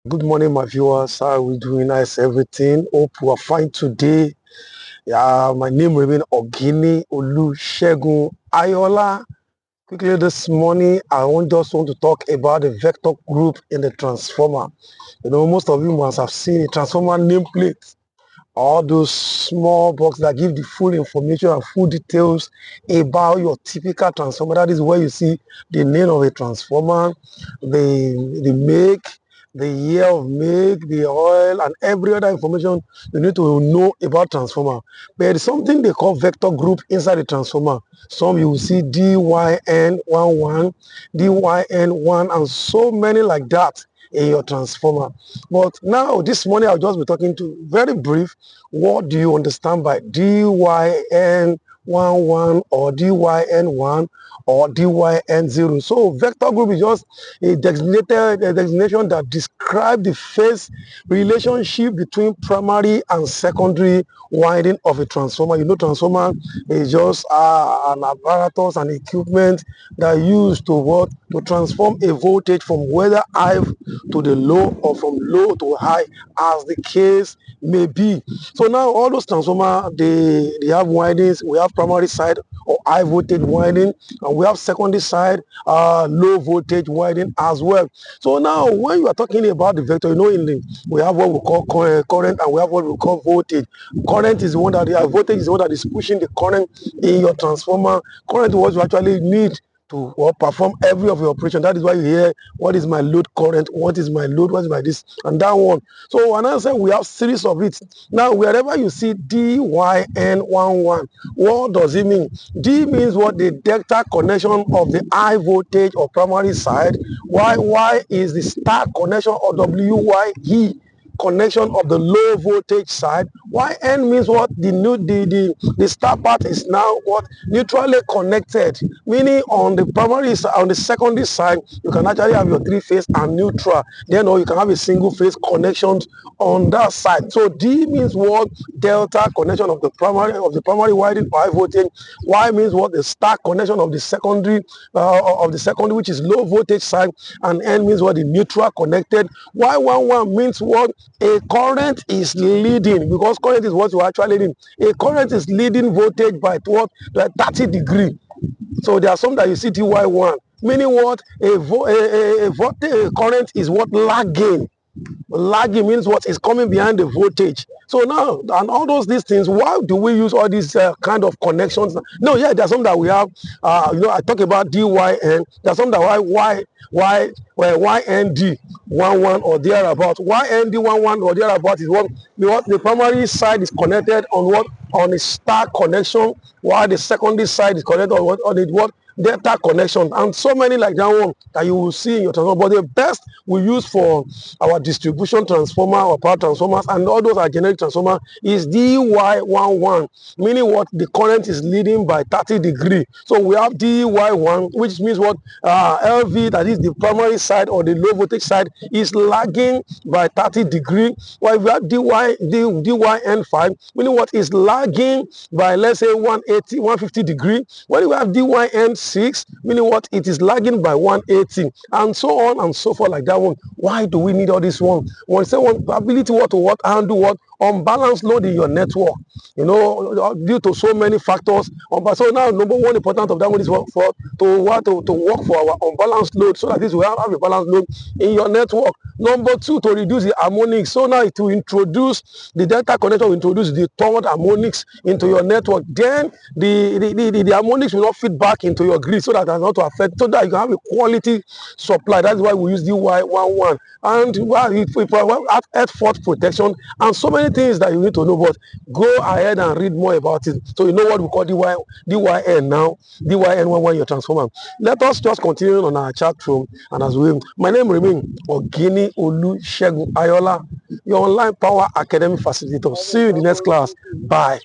Good morning, my viewers. How are we doing? Nice everything. Hope you are fine today. Yeah, my name remains Oginni Ayoola. Quickly this morning, just want to talk about the vector group in the transformer. Most of you must have seen a transformer nameplate. All those small boxes that give the full information and full details about your typical transformer. That is where you see the name of a transformer, the make, the year of make, the oil, and every other information you need to know about transformer. But there is something they call vector group inside the transformer. Some you will see DYN11, DYN1, and so many like that in your transformer. But now, this morning, I'll just be talking to very brief. What do you understand by DYN11 or DYN1 or DYN0? So vector group is just a designation that describes the phase relationship between primary and secondary winding of a transformer. Transformer is just an apparatus and equipment that used to what? To transform a voltage from whether high to the low or from low to high, as the case may be. So now all those transformers, they have windings. We have primary side or high voltage winding, and we have secondary side low voltage winding as well. So now when you are talking about the vector, we have what we call current, and we have what we call voltage. Current is the one that voltage is the one that is pushing the current in your transformer. Current is what you actually need to perform every of your operation. That is why you hear, what is my load current, what is my load, what is my this and that one. So another side, we have series of it. Now wherever you see DYN11, what does it mean? D means what? The delta connection of the high voltage or primary side. Y is the star connection, or WYE connection of the low voltage side. YN means what? The star part is now what? Neutrally connected, meaning on the primary side, on the secondary side, you can actually have your three phase and neutral. Then, or you can have a single phase connection on that side. So D means what? Delta connection of the primary winding high voltage. Y means what? The star connection of the secondary which is low voltage side. And N means what? The neutral connected. Y11 means what? A current is leading, because current is what you actually need. A current is leading voltage by what? By 30 degrees. So there are some that you see DY1, meaning what? A current is what? Lagging. Lagging means what? Is coming behind the voltage. So now, and all these things, why do we use all these kind of connections? No, yeah, there's some that we have. I talk about DYN. There's some that YND 11 or thereabout. YND 11 or thereabout is what the primary side is connected on what? On a star connection, while the secondary side is connected on what? On what? Delta connection, and so many like that one that you will see in your transformer. But the best we use for our distribution transformer or power transformers and all those are generic transformer is DY11, meaning what? The current is leading by 30 degrees. So we have DY1, which means what? LV, that is the primary side or the low voltage side, is lagging by 30 degrees, while we have DYN5, meaning what? Is lagging by, let's say, 180, 150 degrees. When we have DYN6, meaning what? It is lagging by 180, and so on and so forth like that one. Why do we need all this one? When say one ability to handle what? Unbalanced load in your network, due to so many factors. So now, number one important of that one is to work for our unbalanced load, so that this will have a balanced load in your network. Number two, to reduce the harmonics. So now to introduce the delta connection, will introduce the third harmonics into your network. Then the harmonics will not feed back into your grid, so that does not affect, so that you can have a quality supply. That's why we use DY11, and we provide earth fault protection and so many things that you need to know. But go ahead and read more about it, so you know what we call DYN now. DYN11 your transformer. Let us just continue on our chat room, and as we, my name remains Oginni Ayoola, your online power academy facilitator. See you in the next class. Bye.